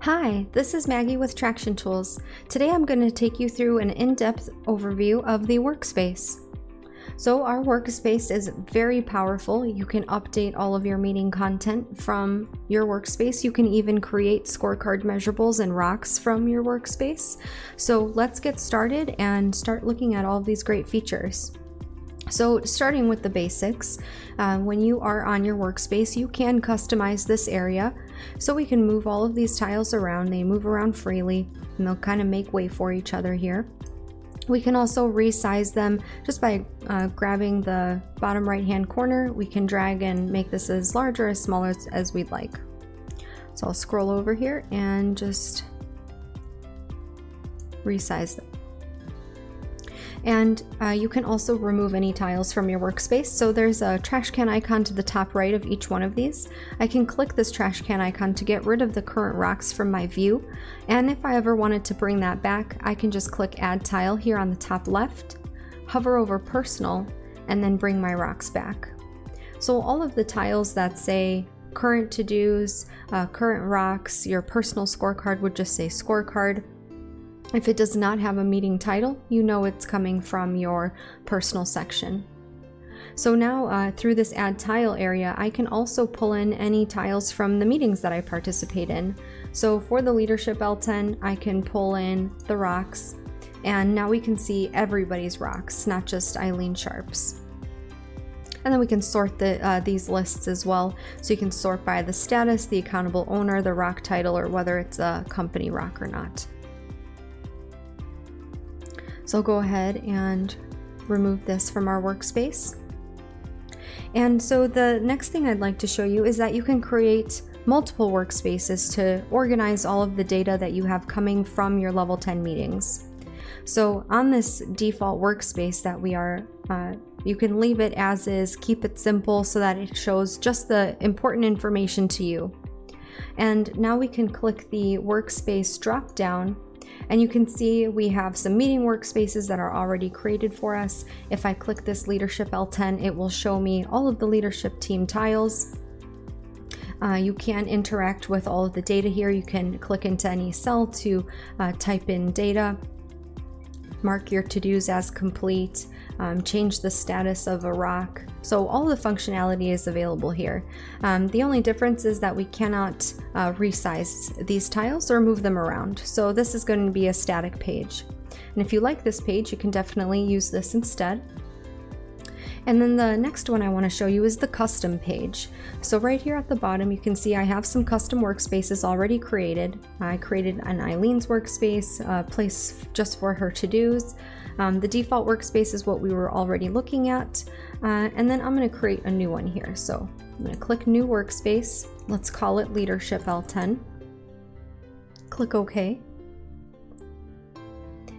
Hi, this is Maggie with Traction Tools. Today I'm going to take you through an in-depth overview of the Workspace. So our Workspace is very powerful. You can update all of your meeting content from your Workspace. You can even create scorecard measurables and rocks from your Workspace. So let's get started and start looking at all of these great features. So starting with the basics, when you are on your Workspace, you can customize this area. So we can move all of these tiles around. They move around freely and they'll kind of make way for each other here. We can also resize them just by grabbing the bottom right hand corner. We can drag and make this as large or as small as we'd like. So I'll scroll over here and just resize them. And you can also remove any tiles from your Workspace. So there's a trash can icon to the top right of each one of these. I can click this trash can icon to get rid of the current rocks from my view. And if I ever wanted to bring that back, I can just click Add Tile here on the top left, hover over Personal, and then bring my rocks back. So all of the tiles that say current to-dos, current rocks, your personal scorecard would just say scorecard. If it does not have a meeting title, you know it's coming from your personal section. So now through this add tile area, I can also pull in any tiles from the meetings that I participate in. So for the leadership L10, I can pull in the rocks, and now we can see everybody's rocks, not just Eileen Sharp's. And then we can sort these lists as well. So you can sort by the status, the accountable owner, the rock title, or whether it's a company rock or not. So I'll go ahead and remove this from our Workspace. And so the next thing I'd like to show you is that you can create multiple workspaces to organize all of the data that you have coming from your level 10 meetings. So on this default workspace that we are, you can leave it as is, keep it simple so that it shows just the important information to you. And now we can click the workspace drop down, and you can see we have some meeting workspaces that are already created for us. If I click this leadership L10, it will show me all of the leadership team tiles. You can interact with all of the data here. You can click into any cell to type in data, mark your to-dos as complete, change the status of a rock. So all the functionality is available here. The only difference is that we cannot resize these tiles or move them around. So this is going to be a static page. And if you like this page, you can definitely use this instead. And then the next one I want to show you is the custom page. So right here at the bottom, you can see I have some custom workspaces already created. I created an Eileen's workspace, a place just for her to-dos. The default workspace is what we were already looking at. And then I'm going to create a new one here. So I'm going to click New Workspace. Let's call it Leadership L10. Click OK.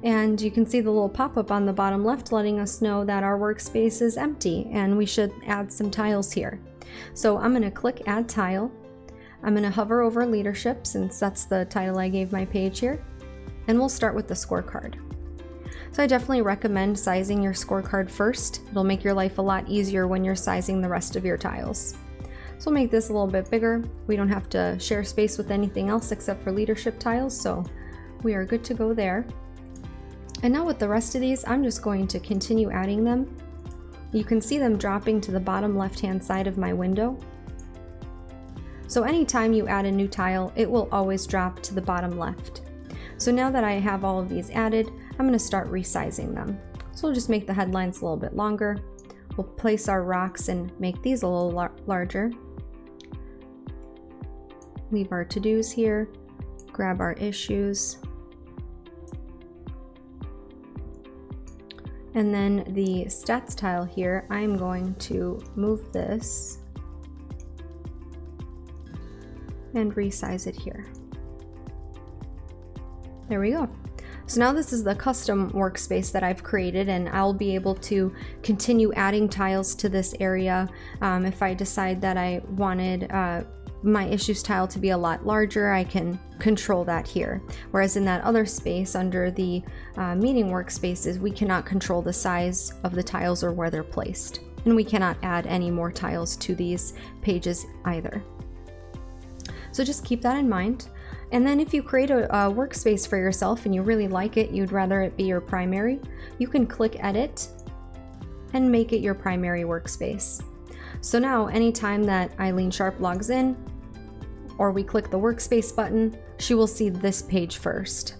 And you can see the little pop-up on the bottom left letting us know that our workspace is empty and we should add some tiles here. So I'm going to click Add Tile. I'm going to hover over Leadership since that's the title I gave my page here. And we'll start with the scorecard. So I definitely recommend sizing your scorecard first. It'll make your life a lot easier when you're sizing the rest of your tiles. So we'll make this a little bit bigger. We don't have to share space with anything else except for leadership tiles, so we are good to go there. And now with the rest of these, I'm just going to continue adding them. You can see them dropping to the bottom left-hand side of my window. So anytime you add a new tile, it will always drop to the bottom left. So now that I have all of these added, I'm going to start resizing them. So we'll just make the headlines a little bit longer. We'll place our rocks and make these a little larger. Leave our to-dos here, grab our issues. And then the stats tile here, I'm going to move this and resize it here. There we go. So now this is the custom workspace that I've created, and I'll be able to continue adding tiles to this area. If I decide that I wanted my issues tile to be a lot larger, I can control that here. Whereas in that other space under the meeting workspaces, we cannot control the size of the tiles or where they're placed. And we cannot add any more tiles to these pages either. So just keep that in mind. And then if you create a workspace for yourself and you really like it, you'd rather it be your primary, you can click Edit and make it your primary workspace. So now anytime that Eileen Sharp logs in, or we click the workspace button, she will see this page first.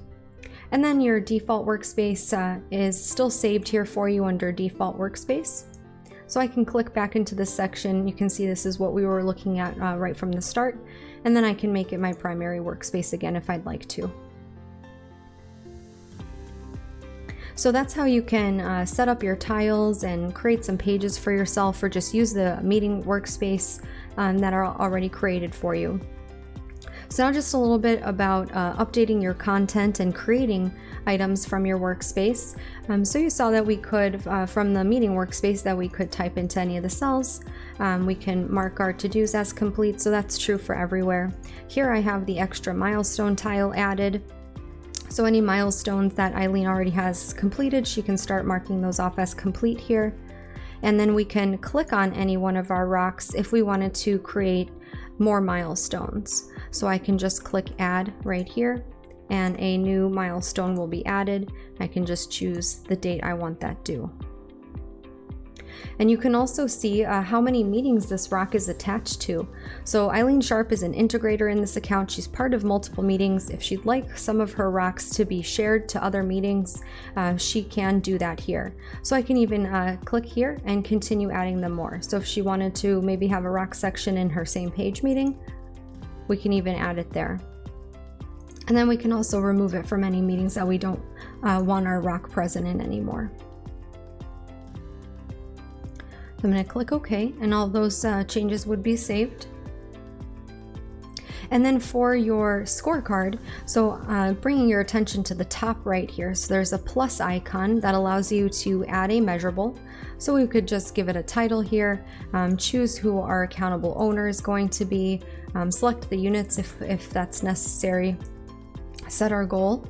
And then your default workspace is still saved here for you under default workspace. So I can click back into this section. You can see this is what we were looking at right from the start. And then I can make it my primary workspace again if I'd like to. So that's how you can set up your tiles and create some pages for yourself, or just use the meeting workspace that are already created for you. So now just a little bit about updating your content and creating items from your workspace. So you saw that we could, from the meeting workspace, that we could type into any of the cells. We can mark our to-dos as complete, so that's true for everywhere. Here I have the extra milestone tile added. So any milestones that Eileen already has completed, she can start marking those off as complete here. And then we can click on any one of our rocks if we wanted to create more milestones. So I can just click Add right here, and a new milestone will be added. I can just choose the date I want that due. And you can also see how many meetings this rock is attached to. So Eileen Sharp is an integrator in this account. She's part of multiple meetings. If she'd like some of her rocks to be shared to other meetings, she can do that here. So I can even click here and continue adding them more. So if she wanted to maybe have a rock section in her same page meeting, we can even add it there. And then we can also remove it from any meetings that we don't want our rock present in anymore. I'm going to click OK, and all those changes would be saved. And then for your scorecard, so bringing your attention to the top right here, so there's a plus icon that allows you to add a measurable. So we could just give it a title here, choose who our accountable owner is going to be, select the units if that's necessary, set our goal,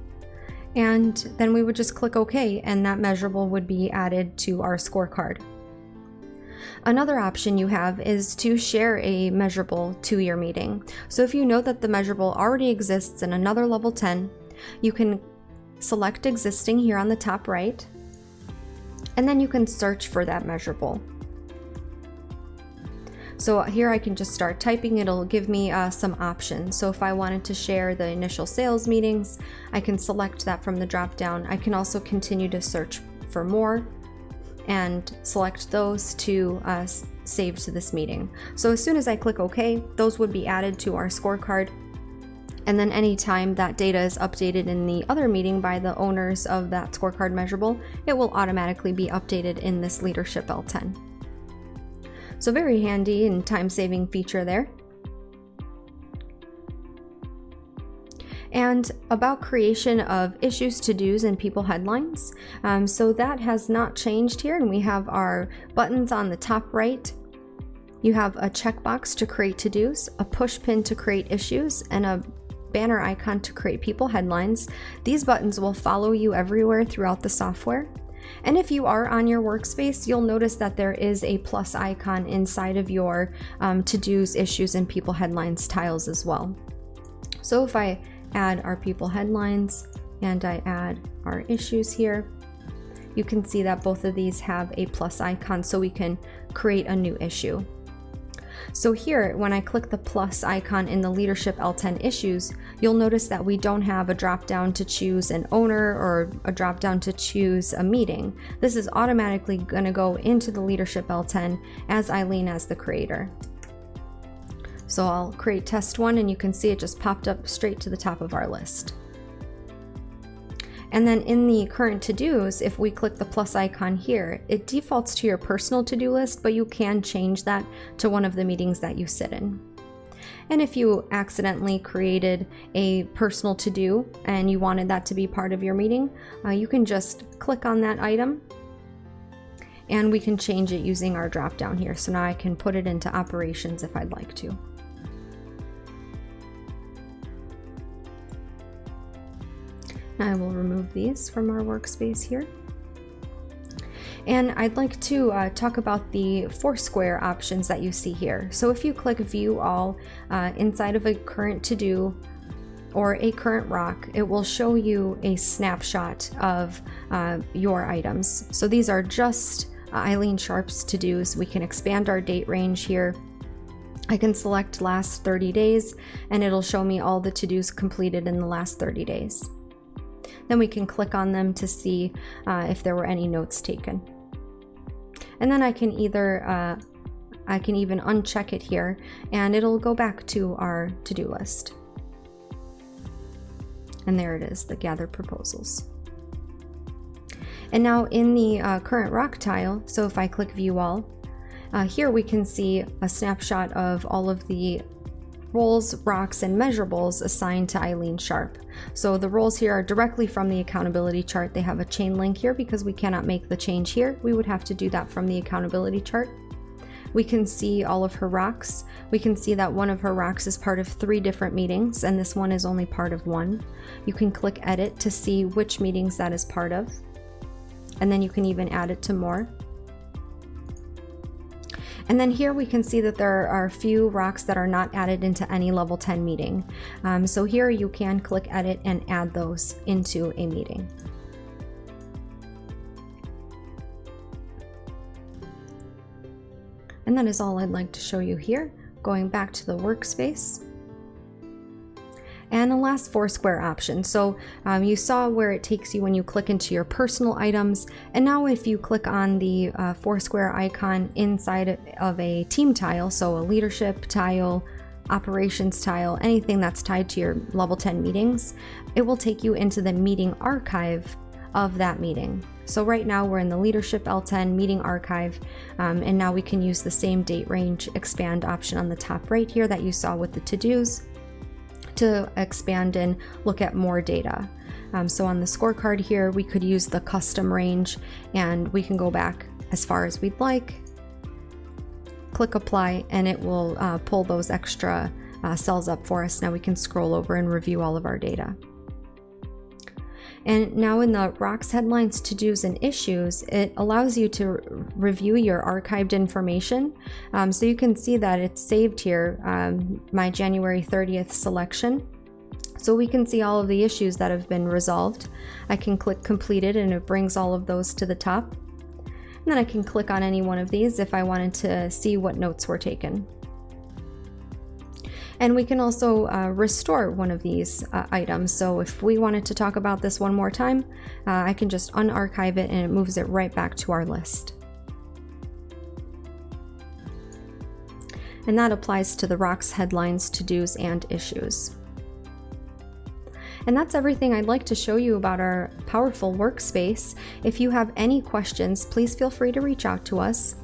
and then we would just click OK, and that measurable would be added to our scorecard. Another option you have is to share a measurable to your meeting. So if you know that the measurable already exists in another level 10, you can select existing here on the top right, and then you can search for that measurable. So here I can just start typing. It'll give me some options. So if I wanted to share the initial sales meetings, I can select that from the drop down. I can also continue to search for more and select those to save to this meeting. So as soon as I click OK, those would be added to our scorecard. And then anytime that data is updated in the other meeting by the owners of that scorecard measurable, it will automatically be updated in this leadership L10. So very handy and time-saving feature there. And about creation of issues, to-dos, and people headlines. So that has not changed here, and we have our buttons on the top right. You have a checkbox to create to-dos, a push pin to create issues, and a banner icon to create people headlines. These buttons will follow you everywhere throughout the software. And if you are on your workspace, you'll notice that there is a plus icon inside of your to-dos, issues, and people headlines tiles as well. So if I add our people headlines and I add our issues here, you can see that both of these have a plus icon, so we can create a new issue. So here, when I click the plus icon in the leadership L10 issues, you'll notice that we don't have a drop down to choose an owner or a drop down to choose a meeting. This is automatically going to go into the leadership L10 as Eileen as the creator. So I'll create test 1, and you can see it just popped up straight to the top of our list. And then in the current to-dos, if we click the plus icon here, it defaults to your personal to-do list, but you can change that to one of the meetings that you sit in. And if you accidentally created a personal to-do and you wanted that to be part of your meeting, you can just click on that item, and we can change it using our drop down here. So now I can put it into operations if I'd like to. I will remove these from our workspace here. And I'd like to talk about the Foursquare options that you see here. So if you click View All inside of a current to-do or a current rock, it will show you a snapshot of your items. So these are just Eileen Sharp's to-dos. We can expand our date range here. I can select last 30 days and it'll show me all the to-dos completed in the last 30 days. Then we can click on them to see if there were any notes taken. And then I can either, I can even uncheck it here and it'll go back to our to-do list. And there it is, the gather proposals. And now in the current rock tile, so if I click view all, here we can see a snapshot of all of the roles, rocks, and measurables assigned to Eileen Sharp. So the roles here are directly from the accountability chart. They have a chain link here because we cannot make the change here. We would have to do that from the accountability chart. We can see all of her rocks. We can see that one of her rocks is part of 3 different meetings, and this one is only part of 1. You can click edit to see which meetings that is part of. And then you can even add it to more. And then here we can see that there are a few rocks that are not added into any level 10 meeting. So here you can click edit and add those into a meeting. And that is all I'd like to show you here. Going back to the workspace. And the last Foursquare option. So you saw where it takes you when you click into your personal items. And now if you click on the Foursquare icon inside of a team tile, so a leadership tile, operations tile, anything that's tied to your level 10 meetings, it will take you into the meeting archive of that meeting. So right now we're in the leadership L10 meeting archive, and now we can use the same date range expand option on the top right here that you saw with the to-dos to expand and look at more data. So on the scorecard here, we could use the custom range and we can go back as far as we'd like, click apply, and it will pull those extra cells up for us. Now we can scroll over and review all of our data. And now in the Rocks, Headlines, To-Dos, and Issues, it allows you to review your archived information. So you can see that it's saved here, my January 30th selection. So we can see all of the issues that have been resolved. I can click completed and it brings all of those to the top. And then I can click on any one of these if I wanted to see what notes were taken. And we can also restore one of these items. So if we wanted to talk about this one more time, I can just unarchive it and it moves it right back to our list. And that applies to the Rocks, Headlines, To-Dos, and Issues. And that's everything I'd like to show you about our powerful workspace. If you have any questions, please feel free to reach out to us.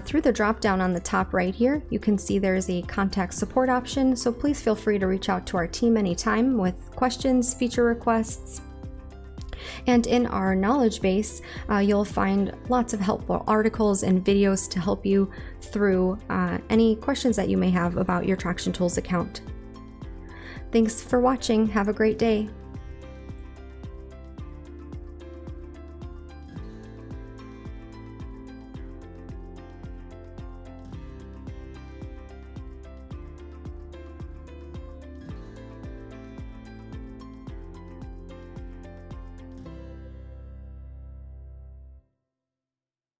Through the drop down on the top right here, you can see there's a contact support option, so please feel free to reach out to our team anytime with questions, feature requests. And in our knowledge base, you'll find lots of helpful articles and videos to help you through any questions that you may have about your Traction Tools account. Thanks for watching. Have a great day.